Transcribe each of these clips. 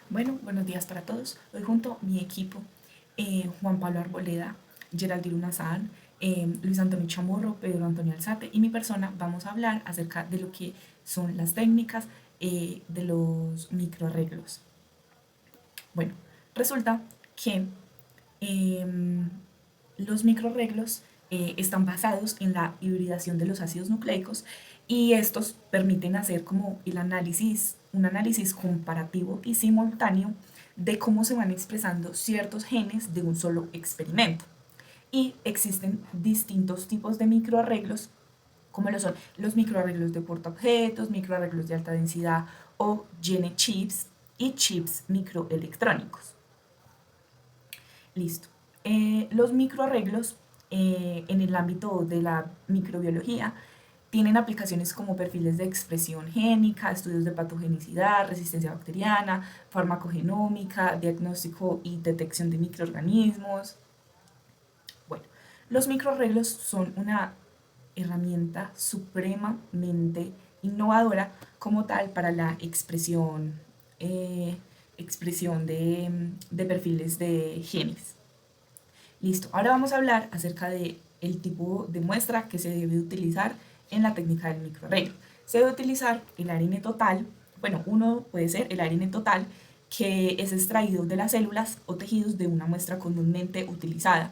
Bueno, buenos días para todos. Hoy junto a mi equipo, Juan Pablo Arboleda, Geraldine Unazán, Luis Antonio Chamorro, Pedro Antonio Alzate y mi persona, vamos a hablar acerca de lo que son las técnicas de los microarreglos. Bueno, resulta que em, los microarreglos están basados en la hibridación de los ácidos nucleicos y estos permiten hacer como el análisis, un análisis comparativo y simultáneo de cómo se van expresando ciertos genes de un solo experimento. Y existen distintos tipos de microarreglos, como lo son los microarreglos de portaobjetos, microarreglos de alta densidad o gene chips y chips microelectrónicos. Listo. Los microarreglos en el ámbito de la microbiología tienen aplicaciones como perfiles de expresión génica, estudios de patogenicidad, resistencia bacteriana, farmacogenómica, diagnóstico y detección de microorganismos. Bueno, los microarreglos son una herramienta supremamente innovadora como tal para la expresión de perfiles de genes. Listo, ahora vamos a hablar acerca de el tipo de muestra que se debe utilizar en la técnica del microarreglo. Se debe utilizar el ARN total, bueno, uno puede ser el ARN total, que es extraído de las células o tejidos de una muestra comúnmente utilizada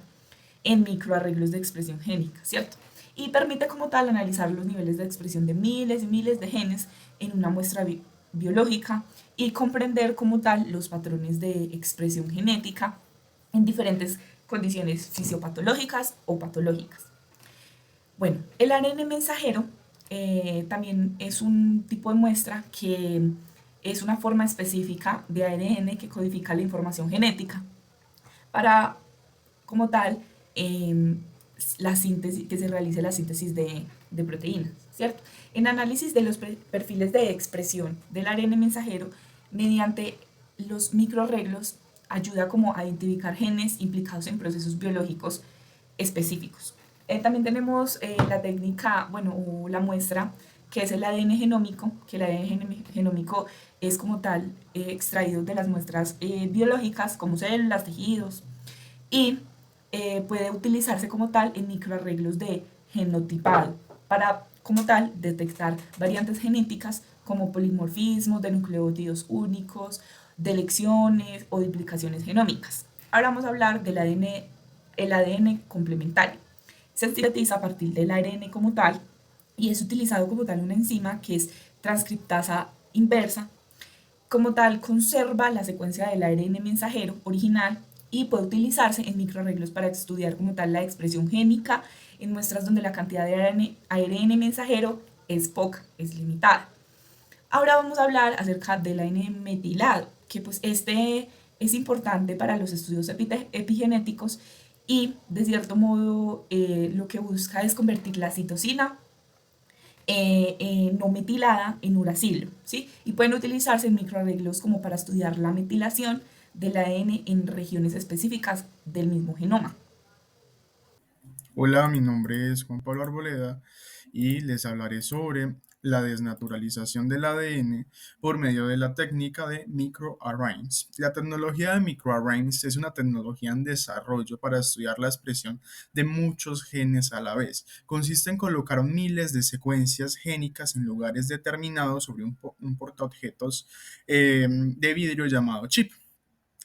en microarreglos de expresión génica, ¿cierto? Y permite como tal analizar los niveles de expresión de miles y miles de genes en una muestra biológica y comprender como tal los patrones de expresión genética en diferentes condiciones fisiopatológicas o patológicas. Bueno, el ARN mensajero también es un tipo de muestra que es una forma específica de ARN que codifica la información genética para, como tal, eh, la síntesis, que se realice la síntesis de proteínas, ¿cierto? En análisis de los perfiles de expresión del ARN mensajero, mediante los microarreglos, ayuda como a identificar genes implicados en procesos biológicos específicos. También tenemos la técnica, bueno, o la muestra, que es el ADN genómico, que el ADN genómico es como tal extraído de las muestras biológicas, como células, tejidos, y puede utilizarse como tal en microarreglos de genotipado para como tal detectar variantes genéticas como polimorfismos de nucleótidos únicos, delecciones o duplicaciones genómicas. Ahora vamos a hablar del ADN, el ADN complementario. Se sintetiza a partir del ARN como tal y es utilizado como tal una enzima que es transcriptasa inversa. Como tal, conserva la secuencia del ARN mensajero original y puede utilizarse en microarreglos para estudiar como tal la expresión génica en muestras donde la cantidad de ARN mensajero es poca, es limitada. Ahora vamos a hablar acerca del ARN metilado, que pues este es importante para los estudios epigenéticos y de cierto modo lo que busca es convertir la citosina no metilada en uracilo, ¿sí? Y pueden utilizarse en microarreglos como para estudiar la metilación del ADN en regiones específicas del mismo genoma. Hola, mi nombre es Juan Pablo Arboleda y les hablaré sobre la desnaturalización del ADN por medio de la técnica de microarrays. La tecnología de microarrays es una tecnología en desarrollo para estudiar la expresión de muchos genes a la vez. Consiste en colocar miles de secuencias génicas en lugares determinados sobre un portaobjetos de vidrio llamado chip.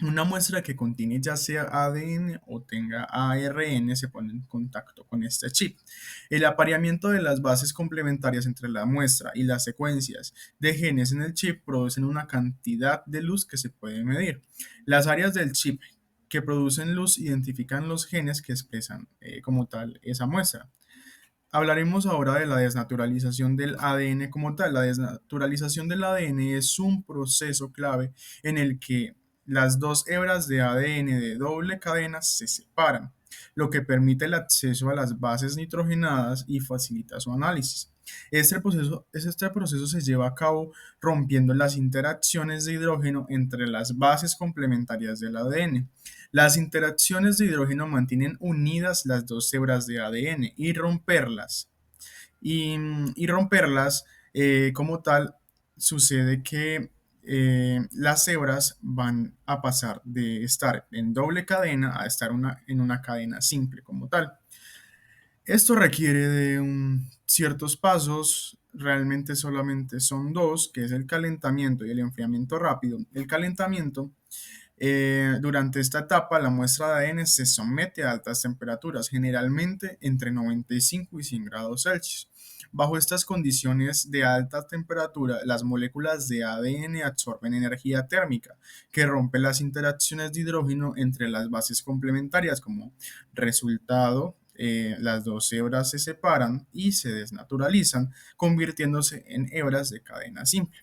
Una muestra que contiene ya sea ADN o tenga ARN se pone en contacto con este chip. El apareamiento de las bases complementarias entre la muestra y las secuencias de genes en el chip producen una cantidad de luz que se puede medir. Las áreas del chip que producen luz identifican los genes que expresan como tal esa muestra. Hablaremos ahora de la desnaturalización del ADN como tal. La desnaturalización del ADN es un proceso clave en el que las dos hebras de ADN de doble cadena se separan, lo que permite el acceso a las bases nitrogenadas y facilita su análisis. Este proceso se lleva a cabo rompiendo las interacciones de hidrógeno entre las bases complementarias del ADN. Las interacciones de hidrógeno mantienen unidas las dos hebras de ADN y romperlas como tal sucede que las hebras van a pasar de estar en doble cadena a estar en una cadena simple como tal. Esto requiere de ciertos pasos, realmente solamente son dos, que es el calentamiento y el enfriamiento rápido. El calentamiento, durante esta etapa, la muestra de ADN se somete a altas temperaturas, generalmente entre 95 y 100 grados Celsius. Bajo estas condiciones de alta temperatura, las moléculas de ADN absorben energía térmica que rompe las interacciones de hidrógeno entre las bases complementarias. Como resultado, las dos hebras se separan y se desnaturalizan, convirtiéndose en hebras de cadena simple.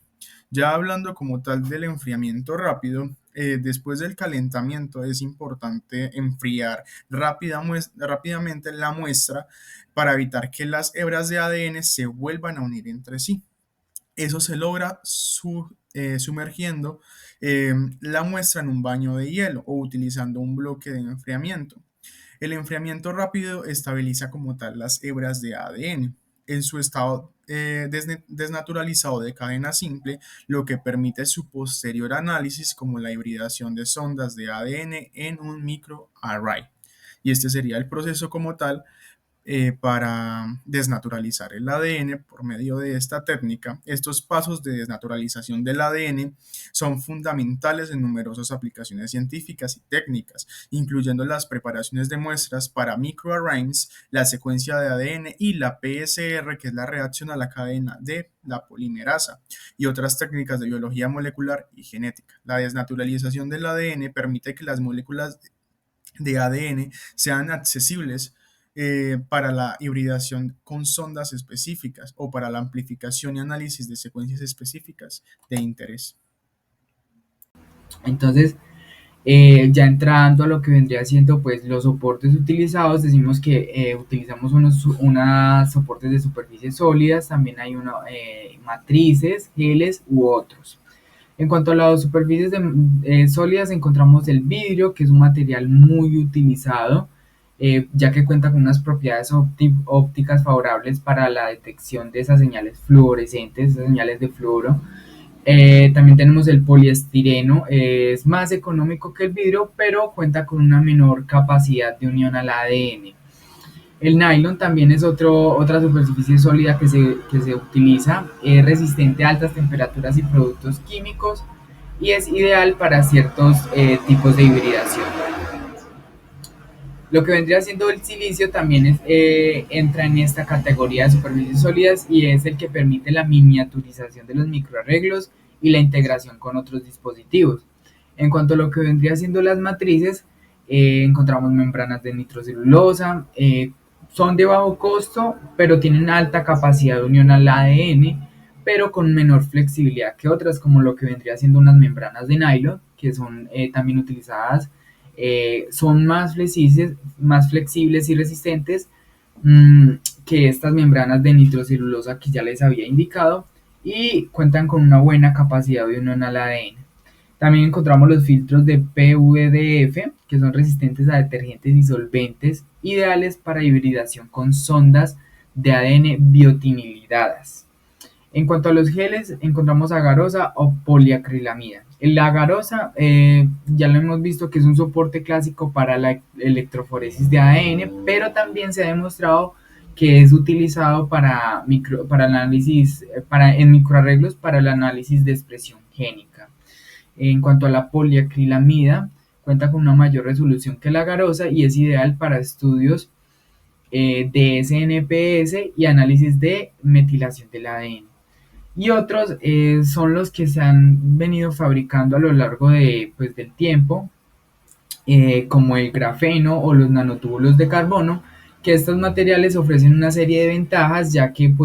Ya hablando como tal del enfriamiento rápido, después del calentamiento es importante enfriar rápidamente la muestra para evitar que las hebras de ADN se vuelvan a unir entre sí. Eso se logra sumergiendo la muestra en un baño de hielo o utilizando un bloque de enfriamiento. El enfriamiento rápido estabiliza como tal las hebras de ADN en su estado desnaturalizado de cadena simple, lo que permite su posterior análisis como la hibridación de sondas de ADN en un microarray. Y este sería el proceso como tal para desnaturalizar el ADN por medio de esta técnica. Estos pasos de desnaturalización del ADN son fundamentales en numerosas aplicaciones científicas y técnicas, incluyendo las preparaciones de muestras para microarrays, la secuencia de ADN y la PCR, que es la reacción a la cadena de la polimerasa, y otras técnicas de biología molecular y genética. La desnaturalización del ADN permite que las moléculas de ADN sean accesibles para la hibridación con sondas específicas o para la amplificación y análisis de secuencias específicas de interés. Entonces, ya entrando a lo que vendría siendo pues los soportes utilizados, decimos que utilizamos unos soportes de superficies sólidas, también hay matrices, geles u otros. En cuanto a las superficies sólidas, encontramos el vidrio, que es un material muy utilizado, ya que cuenta con unas propiedades ópticas favorables para la detección de esas señales fluorescentes, esas señales de fluoro. También tenemos el poliestireno, es más económico que el vidrio, pero cuenta con una menor capacidad de unión al ADN. El nylon también es otra superficie sólida que se utiliza, es resistente a altas temperaturas y productos químicos y es ideal para ciertos tipos de hibridación. Lo que vendría siendo el silicio también entra en esta categoría de superficies sólidas y es el que permite la miniaturización de los microarreglos y la integración con otros dispositivos. En cuanto a lo que vendría siendo las matrices, encontramos membranas de nitrocelulosa, son de bajo costo, pero tienen alta capacidad de unión al ADN, pero con menor flexibilidad que otras, como lo que vendría siendo unas membranas de nylon, que son también utilizadas, son más flexibles y resistentes que estas membranas de nitrocelulosa que ya les había indicado y cuentan con una buena capacidad de unión al ADN. También encontramos los filtros de PVDF, que son resistentes a detergentes y solventes, ideales para hibridación con sondas de ADN biotinilidadas. En cuanto a los geles, encontramos agarosa o poliacrilamida. La agarosa ya lo hemos visto que es un soporte clásico para la electroforesis de ADN, pero también se ha demostrado que es utilizado en microarreglos para el análisis de expresión génica. En cuanto a la poliacrilamida, cuenta con una mayor resolución que la agarosa y es ideal para estudios de SNPS y análisis de metilación del ADN. Y otros son los que se han venido fabricando a lo largo del tiempo, como el grafeno o los nanotúbulos de carbono, que estos materiales ofrecen una serie de ventajas, ya que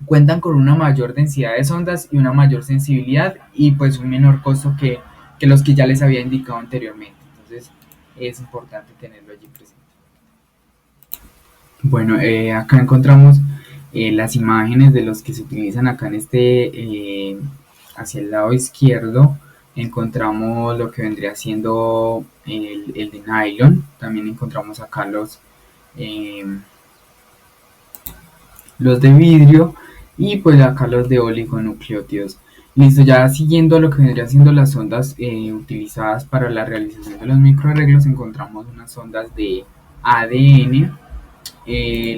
cuentan con una mayor densidad de sondas y una mayor sensibilidad y pues un menor costo que los que ya les había indicado anteriormente. Entonces es importante tenerlo allí presente. Bueno, acá encontramos las imágenes de los que se utilizan acá en hacia el lado izquierdo. Encontramos lo que vendría siendo el de nylon. También encontramos acá los de vidrio y pues acá los de oligonucleótidos. Listo, ya siguiendo lo que vendrían siendo las sondas utilizadas para la realización de los microarreglos, encontramos unas sondas de ADN,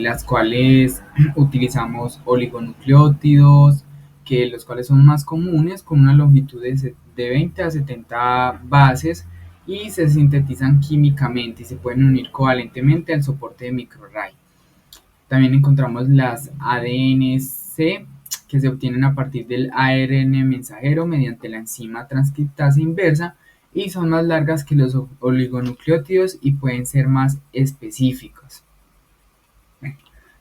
las cuales utilizamos oligonucleótidos, que los cuales son más comunes, con una longitud de 20 a 70 bases y se sintetizan químicamente y se pueden unir covalentemente al soporte de microarray. También encontramos las ADN-C, que se obtienen a partir del ARN mensajero mediante la enzima transcriptasa inversa y son más largas que los oligonucleótidos y pueden ser más específicos.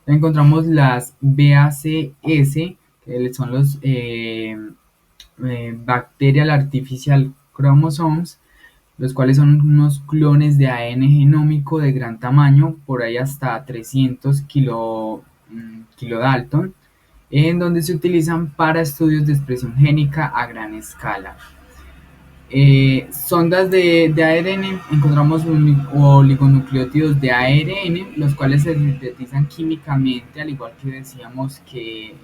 Encontramos las BACS, que son los Bacterial Artificial Chromosomes, los cuales son unos clones de ADN genómico de gran tamaño, por ahí hasta 300 kilodalton, en donde se utilizan para estudios de expresión génica a gran escala. Sondas de ARN, encontramos oligonucleótidos de ARN, los cuales se sintetizan químicamente, al igual que decíamos que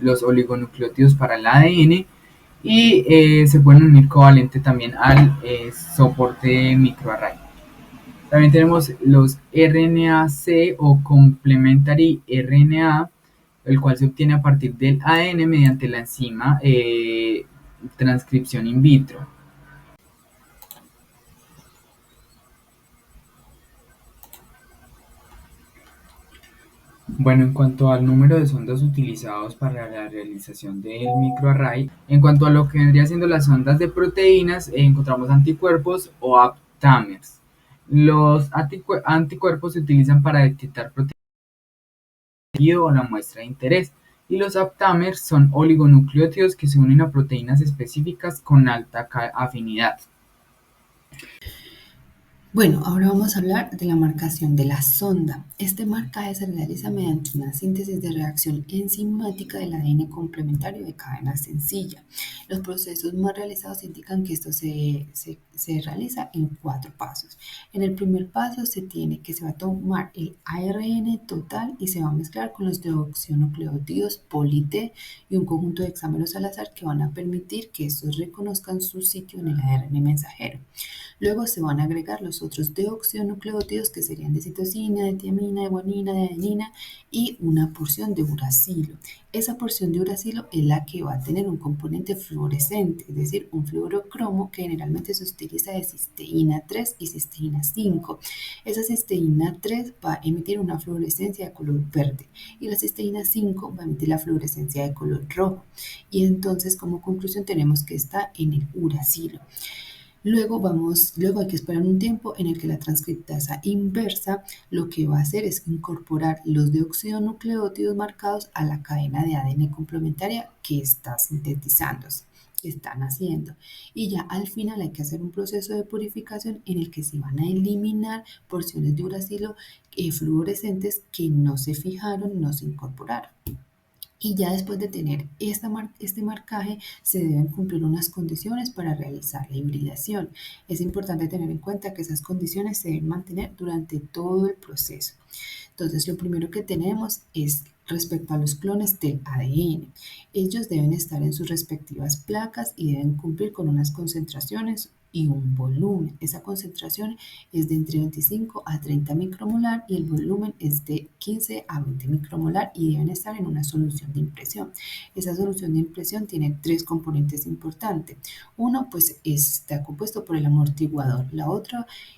los oligonucleótidos para el ADN, y se pueden unir covalente también al soporte microarray. También tenemos los RNA-C o Complementary RNA, el cual se obtiene a partir del ADN mediante la enzima transcripción in vitro. Bueno, en cuanto al número de sondas utilizados para la realización del microarray, en cuanto a lo que vendría siendo las sondas de proteínas, encontramos anticuerpos o aptamers. Los anticuerpos se utilizan para detectar proteínas o la muestra de interés, y los aptamers son oligonucleótidos que se unen a proteínas específicas con alta afinidad. Bueno, ahora vamos a hablar de la marcación de la sonda. Este marcaje se realiza mediante una síntesis de reacción enzimática del ADN complementario de cadena sencilla. Los procesos más realizados indican que esto se realiza en 4 pasos. En el primer paso se va a tomar el ARN total y se va a mezclar con los deoxirribonucleótidos poli-T y un conjunto de hexámeros al azar que van a permitir que estos reconozcan su sitio en el ARN mensajero. Luego se van a agregar los otros deoxirribonucleótidos que serían de citosina, de tiamina, de guanina, de adenina y una porción de uracilo. Esa porción de uracilo es la que va a tener un componente fluorescente, es decir, un fluorocromo que generalmente se utiliza de cisteína 3 y cisteína 5. Esa cisteína 3 va a emitir una fluorescencia de color verde y la cisteína 5 va a emitir la fluorescencia de color rojo. Y entonces como conclusión tenemos que está en el uracilo. Luego hay que esperar un tiempo en el que la transcriptasa inversa lo que va a hacer es incorporar los deoxirribonucleótidos marcados a la cadena de ADN complementaria que está sintetizándose, que están haciendo. Y ya al final hay que hacer un proceso de purificación en el que se van a eliminar porciones de uracilo fluorescentes que no se fijaron, no se incorporaron. Y ya después de tener este marcaje, se deben cumplir unas condiciones para realizar la hibridación. Es importante tener en cuenta que esas condiciones se deben mantener durante todo el proceso. Entonces, lo primero que tenemos es respecto a los clones del ADN. Ellos deben estar en sus respectivas placas y deben cumplir con unas concentraciones y un volumen. Esa concentración es de entre 25 a 30 micromolar y el volumen es de 15 a 20 micromolar y deben estar en una solución de impresión. Esa solución de impresión tiene 3 componentes importantes. Uno, pues está compuesto por el amortiguador.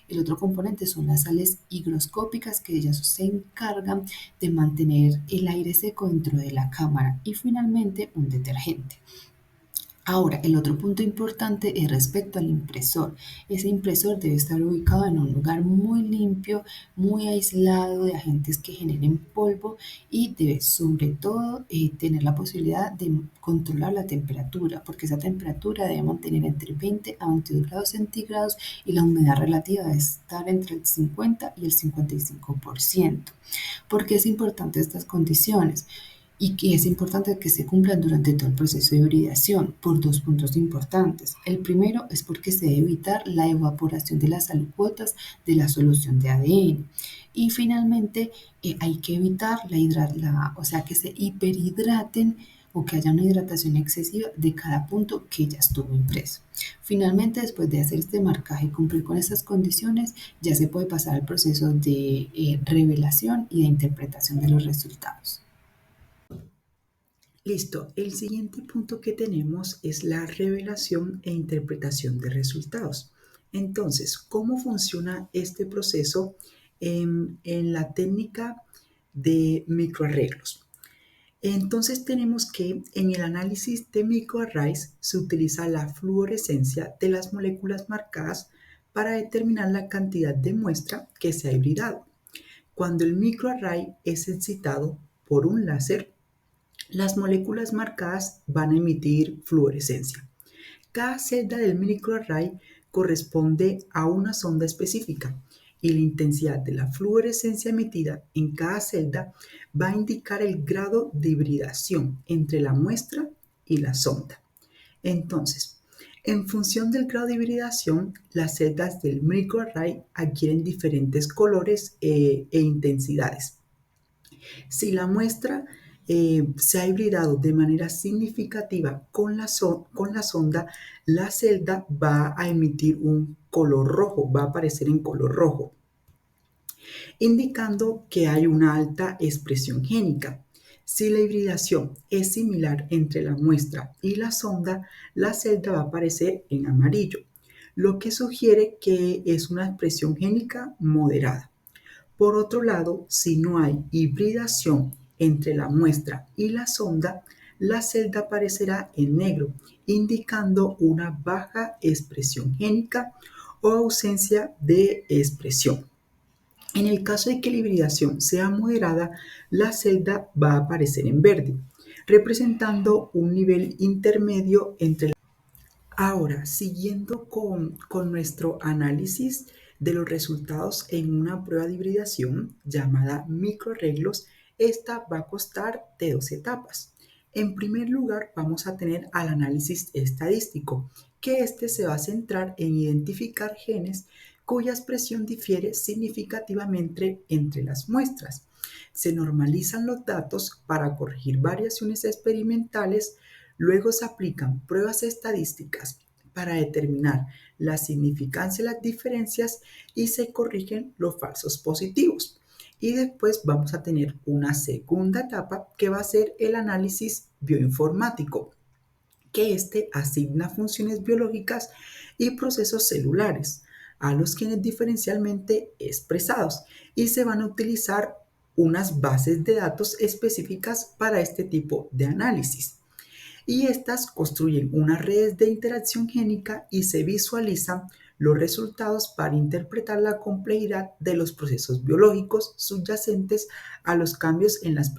El otro componente son las sales higroscópicas que ellas se encargan de mantener el aire seco dentro de la cámara y finalmente un detergente. Ahora, el otro punto importante es respecto al impresor. Ese impresor debe estar ubicado en un lugar muy limpio, muy aislado de agentes que generen polvo y debe sobre todo tener la posibilidad de controlar la temperatura, porque esa temperatura debe mantener entre 20 a 22 grados centígrados y la humedad relativa debe estar entre el 50 y el 55%. ¿Por qué es importante estas condiciones? Y que es importante que se cumplan durante todo el proceso de hibridación por 2 puntos importantes. El primero es porque se debe evitar la evaporación de las alicuotas de la solución de ADN. Y finalmente hay que evitar que se hiperhidraten o que haya una hidratación excesiva de cada punto que ya estuvo impreso. Finalmente, después de hacer este marcaje y cumplir con estas condiciones, ya se puede pasar al proceso de revelación y de interpretación de los resultados. Listo, el siguiente punto que tenemos es la revelación e interpretación de resultados. Entonces, ¿cómo funciona este proceso en la técnica de microarreglos? Entonces tenemos que en el análisis de microarrays se utiliza la fluorescencia de las moléculas marcadas para determinar la cantidad de muestra que se ha hibridado. Cuando el microarray es excitado por un láser, las moléculas marcadas van a emitir fluorescencia. Cada celda del microarray corresponde a una sonda específica y la intensidad de la fluorescencia emitida en cada celda va a indicar el grado de hibridación entre la muestra y la sonda. Entonces, en función del grado de hibridación, las celdas del microarray adquieren diferentes colores e intensidades. Si la muestra se ha hibridado de manera significativa con la sonda, la celda va a emitir un color rojo, va a aparecer en color rojo, indicando que hay una alta expresión génica. Si la hibridación es similar entre la muestra y la sonda, la celda va a aparecer en amarillo, lo que sugiere que es una expresión génica moderada. Por otro lado, si no hay hibridación entre la muestra y la sonda, la celda aparecerá en negro, indicando una baja expresión génica o ausencia de expresión. En el caso de que la hibridación sea moderada, la celda va a aparecer en verde, representando un nivel intermedio entre. Ahora, siguiendo con nuestro análisis de los resultados en una prueba de hibridación llamada microarreglos, esta va a constar de dos etapas. En primer lugar, vamos a tener al análisis estadístico, que este se va a centrar en identificar genes cuya expresión difiere significativamente entre las muestras. Se normalizan los datos para corregir variaciones experimentales. Luego se aplican pruebas estadísticas para determinar la significancia de las diferencias y se corrigen los falsos positivos. Y después vamos a tener una segunda etapa que va a ser el análisis bioinformático, que asigna funciones biológicas y procesos celulares a los genes diferencialmente expresados y se van a utilizar unas bases de datos específicas para este tipo de análisis. Y estas construyen unas redes de interacción génica y se visualizan los resultados para interpretar la complejidad de los procesos biológicos subyacentes a los cambios en la expresión.